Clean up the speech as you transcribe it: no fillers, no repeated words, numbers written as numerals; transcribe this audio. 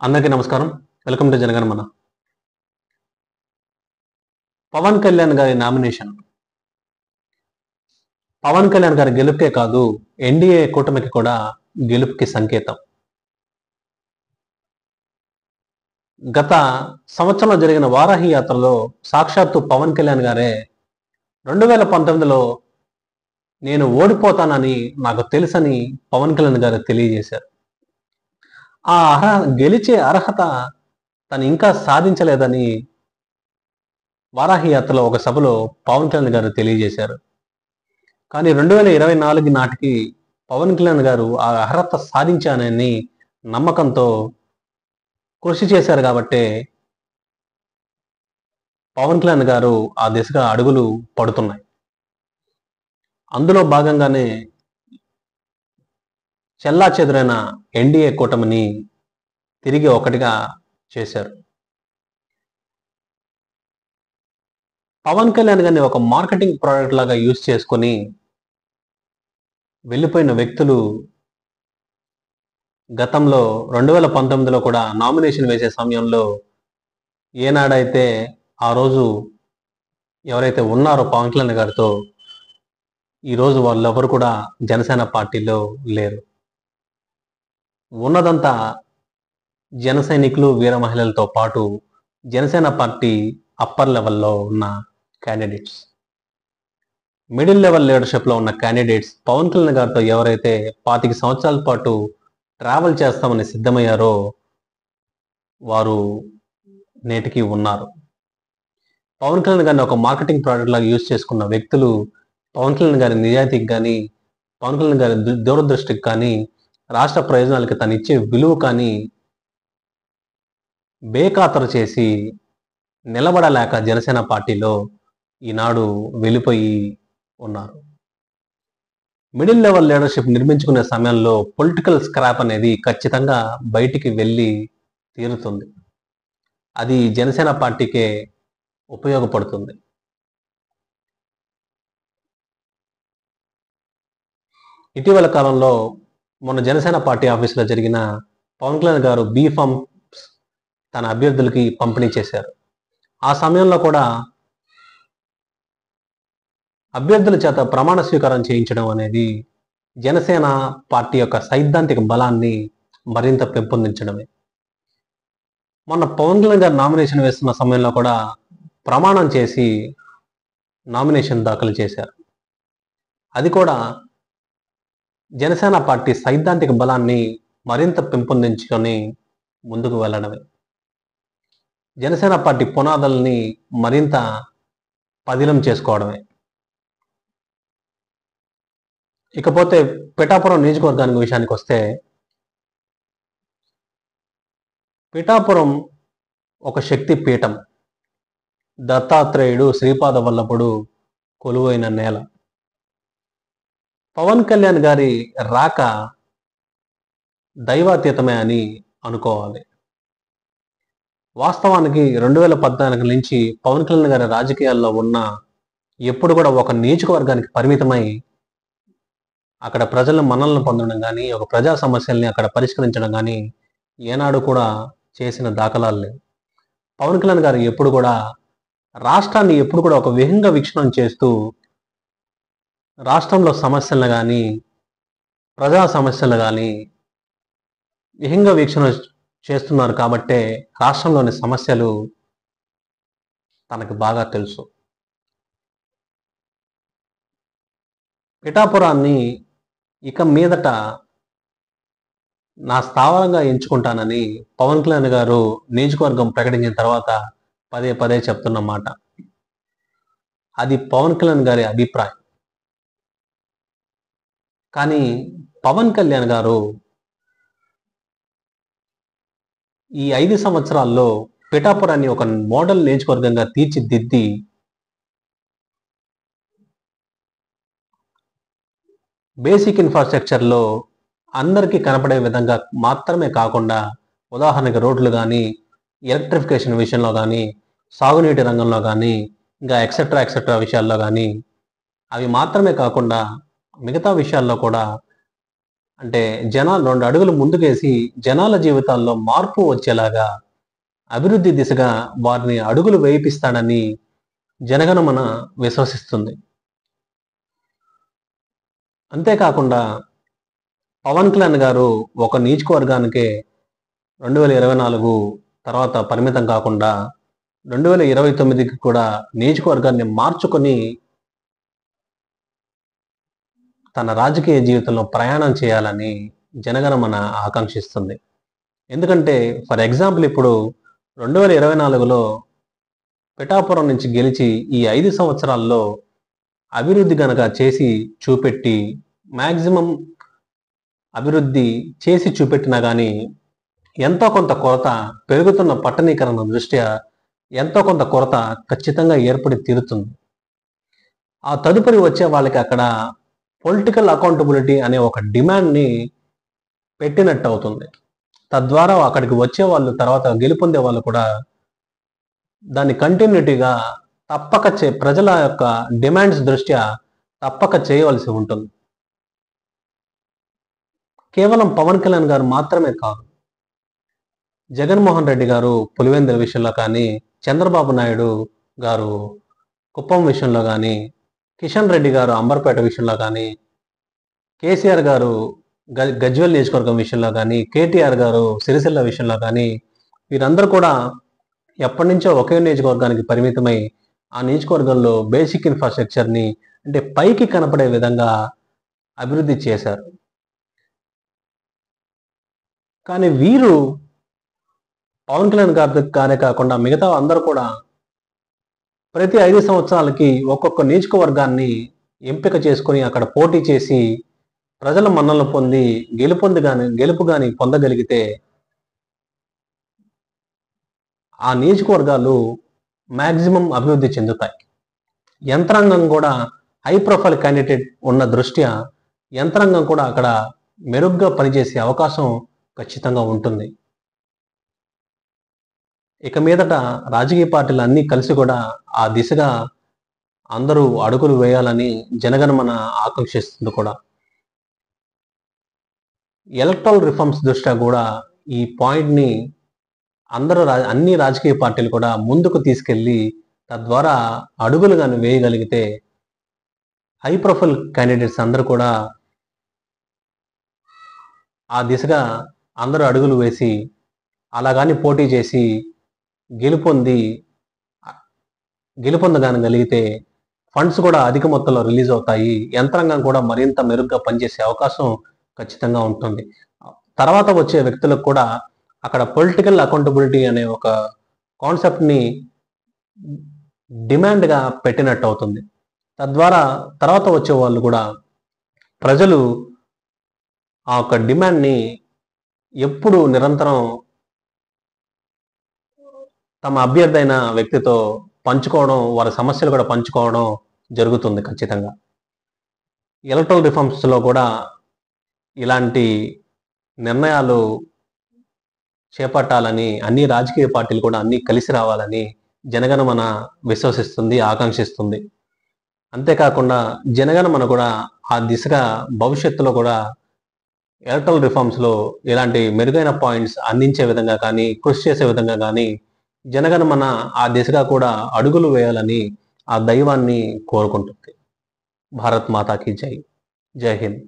అందరికీ నమస్కారం. Welcome to Janaganamana. Pawan Kalyan గారి నామినేషన్ పవన్ కళ్యాణ్ గారి గెలుపుకే కాదు, ఎన్డీఏ కూటమికి కూడా గెలుపుకి సంకేతం. గత సంవత్సరంలో జరిగిన వారాహి యాత్రలో సాక్షాత్తు పవన్ కళ్యాణ్ గారే 2019లో నేను ఓడిపోతానని నాకు తెలుసని పవన్ కళ్యాణ్ గారు తెలియజేశారు. గెలిచే అర్హత తను ఇంకా సాధించలేదని వారాహి యాత్రలో ఒక సభలో పవన్ కళ్యాణ్ గారు తెలియజేశారు. కానీ 2024 నాటికి పవన్ కళ్యాణ్ గారు ఆ అర్హత సాధించానని నమ్మకంతో కృషి చేశారు కాబట్టే పవన్ కళ్యాణ్ గారు ఆ దిశగా అడుగులు పడుతున్నాయి. అందులో భాగంగానే చెల్లాచెదురైన ఎన్డీఏ కూటమిని తిరిగి ఒకటిగా చేశారు. పవన్ కళ్యాణ్ గారిని ఒక మార్కెటింగ్ ప్రోడక్ట్ లాగా యూజ్ చేసుకొని వెళ్ళిపోయిన వ్యక్తులు గతంలో 2019లో కూడా నామినేషన్ వేసే సమయంలో ఏనాడైతే ఆ రోజు ఎవరైతే ఉన్నారో పవన్ కళ్యాణ్ గారితో, ఈరోజు వాళ్ళెవరు కూడా జనసేన పార్టీలో లేరు. ఉన్నదంతా జన సైనికులు, వీర మహిళలతో పాటు జనసేన పార్టీ అప్పర్ లెవెల్లో ఉన్న క్యాండిడేట్స్, మిడిల్ లెవెల్ లీడర్షిప్లో ఉన్న క్యాండిడేట్స్ పవన్ కళ్యాణ్ గారితో ఎవరైతే 25 సంవత్సరాల పాటు ట్రావెల్ చేస్తామని సిద్ధమయ్యారో వారు నేటికి ఉన్నారు. పవన్ కళ్యాణ్ గారిని ఒక మార్కెటింగ్ ప్రోడక్ట్ లాగా యూజ్ చేసుకున్న వ్యక్తులు పవన్ కళ్యాణ్ గారి నిజాయితీకి కానీ, పవన్ కళ్యాణ్ గారి దూరదృష్టికి కానీ, రాష్ట్ర ప్రయోజనాలకి తను ఇచ్చే విలువ కానీ బేఖాతరు చేసి నిలబడలేక జనసేన పార్టీలో ఈనాడు వెళ్ళిపోయి ఉన్నారు. మిడిల్ లెవెల్ లీడర్షిప్ నిర్మించుకునే సమయంలో పొలిటికల్ స్క్రాప్ అనేది ఖచ్చితంగా బయటికి వెళ్ళి తీరుతుంది. అది జనసేన పార్టీకే ఉపయోగపడుతుంది. ఇటీవల కాలంలో మొన్న జనసేన పార్టీ ఆఫీసులో జరిగిన పవన్ కళ్యాణ్ గారు బీ ఫామ్స్ తన అభ్యర్థులకి పంపిణీ చేశారు. ఆ సమయంలో కూడా అభ్యర్థుల చేత ప్రమాణ స్వీకారం చేయించడం అనేది జనసేన పార్టీ యొక్క సైద్ధాంతిక బలాన్ని మరింత పెంపొందించడమే. మొన్న పవన్ కళ్యాణ్ గారు నామినేషన్ వేస్తున్న సమయంలో కూడా ప్రమాణం చేసి నామినేషన్ దాఖలు చేశారు. అది కూడా జనసేన పార్టీ సైద్ధాంతిక బలాన్ని మరింత పెంపొందించుకొని ముందుకు వెళ్ళడమే, జనసేన పార్టీ పునాదుల్ని మరింత పదిలం చేసుకోవడమే. ఇకపోతే పిఠాపురం నియోజకవర్గానికి విషయానికి వస్తే, పిఠాపురం ఒక శక్తి పీఠం. దత్తాత్రేయుడు, శ్రీపాద వల్లభుడు కొలువైన నేల. పవన్ కళ్యాణ్ గారి రాక దైవాతీతమే అని అనుకోవాలి. వాస్తవానికి 2014 నుంచి పవన్ కళ్యాణ్ గారి రాజకీయాల్లో ఉన్న ఎప్పుడు కూడా ఒక నియోజకవర్గానికి పరిమితమై అక్కడ ప్రజల మన్ననలు పొందడం కానీ, ఒక ప్రజా సమస్యల్ని అక్కడ పరిష్కరించడం కానీ ఏనాడు కూడా చేసిన దాఖలాలు లేవు. పవన్ కళ్యాణ్ గారు ఎప్పుడు కూడా రాష్ట్రాన్ని ఎప్పుడు కూడా ఒక విహంగ వీక్షణం చేస్తూ రాష్ట్రంలో సమస్యలను కానీ, ప్రజా సమస్యలు కానీ విహంగ వీక్షణ చేస్తున్నారు కాబట్టే రాష్ట్రంలోని సమస్యలు తనకు బాగా తెలుసు. పిఠాపురాన్ని ఇక మీదట నా స్థావరంగా ఎంచుకుంటానని పవన్ కళ్యాణ్ గారు నియోజకవర్గం ప్రకటించిన తర్వాత పదే పదే చెప్తున్న మాట. అది పవన్ కళ్యాణ్ గారి అభిప్రాయం. కానీ పవన్ కళ్యాణ్ గారు ఈ 5 సంవత్సరాల్లో పిఠాపురాన్ని ఒక మోడల్ నియోజకవర్గంగా తీర్చిదిద్ది బేసిక్ ఇన్ఫ్రాస్ట్రక్చర్లో అందరికీ కనపడే విధంగా మాత్రమే కాకుండా, ఉదాహరణకి రోడ్లు కానీ, ఎలక్ట్రిఫికేషన్ విషయంలో కానీ, సాగునీటి రంగంలో కానీ, ఇంకా ఎక్సెట్రా విషయాల్లో కానీ, అవి మాత్రమే కాకుండా మిగతా విషయాల్లో కూడా, అంటే జనాలు 2 అడుగులు ముందుకేసి జనాల జీవితాల్లో మార్పు వచ్చేలాగా అభివృద్ధి దిశగా వారిని అడుగులు వేయిపిస్తాడని జనగణమన విశ్వసిస్తుంది. అంతేకాకుండా పవన్ కళ్యాణ్ గారు ఒక నియోజకవర్గానికే 2024 తర్వాత పరిమితం కాకుండా 2029కి కూడా నియోజకవర్గాన్ని మార్చుకొని తన రాజకీయ జీవితంలో ప్రయాణం చేయాలని జనగణమన ఆకాంక్షిస్తుంది. ఎందుకంటే ఫర్ ఎగ్జాంపుల్ ఇప్పుడు 2024లో పిఠాపురం నుంచి గెలిచి ఈ 5 సంవత్సరాల్లో అభివృద్ధి గనక చేసి చూపెట్టి మ్యాక్సిమం అభివృద్ధి చేసి చూపెట్టినా కానీ ఎంతో కొంత కొరత పెరుగుతున్న పట్టణీకరణ దృష్ట్యా ఎంతో కొంత కొరత ఖచ్చితంగా ఏర్పడి తీరుతుంది. ఆ తదుపరి వచ్చే వాళ్ళకి అక్కడ పొలిటికల్ అకౌంటబిలిటీ అనే ఒక డిమాండ్ని పెట్టినట్టు అవుతుంది. తద్వారా అక్కడికి వచ్చే వాళ్ళు తర్వాత గెలుపొందే వాళ్ళు కూడా దాన్ని కంటిన్యూటీగా తప్పక ప్రజల యొక్క డిమాండ్స్ దృష్ట్యా తప్పక చేయవలసి ఉంటుంది. కేవలం పవన్ కళ్యాణ్ గారు మాత్రమే కాదు, జగన్మోహన్ రెడ్డి గారు పులివెందుల విషయంలో కానీ, చంద్రబాబు నాయుడు గారు కుప్పం విషయంలో కానీ, కిషన్ రెడ్డి గారు అంబర్పేట విషయంలో కానీ, కేసీఆర్ గారు గజ్వేల్ నియోజకవర్గం విషయంలో కానీ, కేటీఆర్ గారు సిరిసిల్ల విషయంలో కానీ, వీరందరూ కూడా ఎప్పటి నుంచో ఒకే నియోజకవర్గానికి పరిమితమై ఆ నియోజకవర్గంలో బేసిక్ ఇన్ఫ్రాస్ట్రక్చర్ని అంటే పైకి కనపడే విధంగా అభివృద్ధి చేశారు. కానీ వీరు పవన్ కళ్యాణ్ గారే కాకుండా మిగతా అందరూ కూడా ప్రతి 5 సంవత్సరాలకి ఒక్కొక్క నియోజకవర్గాన్ని ఎంపిక చేసుకొని అక్కడ పోటీ చేసి ప్రజల మన్ననలు పొంది గెలుపు గాని పొందగలిగితే ఆ నియోజకవర్గాలు మ్యాక్సిమం అభివృద్ధి చెందుతాయి. యంత్రాంగం కూడా హై ప్రొఫైల్ క్యాండిడేట్ ఉన్న దృష్ట్యా యంత్రాంగం కూడా అక్కడ మెరుగ్గా పనిచేసే అవకాశం ఖచ్చితంగా ఉంటుంది. ఇక మీదట రాజకీయ పార్టీలు అన్నీ కలిసి కూడా ఆ దిశగా అందరూ అడుగులు వేయాలని జనగణమన ఆకాంక్షిస్తుంది కూడా. ఎలక్ట్రల్ రిఫార్మ్స్ దృష్ట్యా కూడా ఈ పాయింట్ని అన్ని రాజకీయ పార్టీలు కూడా ముందుకు తీసుకెళ్లి తద్వారా అడుగులు కానీ వేయగలిగితే హై ప్రొఫైల్ క్యాండిడేట్స్ అందరూ కూడా ఆ దిశగా అందరూ అడుగులు వేసి అలాగాని పోటీ చేసి గెలుపొందగలిగితే ఫండ్స్ కూడా అధిక మొత్తంలో రిలీజ్ అవుతాయి. యంత్రాంగం కూడా మరింత మెరుగ్గా పనిచేసే అవకాశం ఖచ్చితంగా ఉంటుంది. తర్వాత వచ్చే వ్యక్తులకు కూడా అక్కడ పొలిటికల్ అకౌంటబిలిటీ అనే ఒక కాన్సెప్ట్ని డిమాండ్గా పెట్టినట్టు అవుతుంది. తద్వారా తర్వాత వచ్చే వాళ్ళు కూడా ప్రజలు ఆ యొక్క డిమాండ్ని ఎప్పుడు నిరంతరం తమ అభ్యర్థి అయిన వ్యక్తితో పంచుకోవడం, వారి సమస్యలు కూడా పంచుకోవడం జరుగుతుంది ఖచ్చితంగా. ఎలక్ట్రల్ రిఫార్మ్స్లో కూడా ఇలాంటి నిర్ణయాలు చేపట్టాలని అన్ని రాజకీయ పార్టీలు కూడా అన్ని కలిసి రావాలని జనగణమన విశ్వసిస్తుంది, ఆకాంక్షిస్తుంది. అంతేకాకుండా జనగణమన కూడా ఆ దిశగా భవిష్యత్తులో కూడా ఎలక్ట్రల్ రిఫార్మ్స్లో ఇలాంటి మెరుగైన పాయింట్స్ అందించే విధంగా కానీ, కృషి చేసే విధంగా కానీ జనగణమన ఆ దిశగా కూడా అడుగులు వేయాలని ఆ దైవాన్ని కోరుకుంటుంది. భారత్ మాతాకి జై. జై హింద్.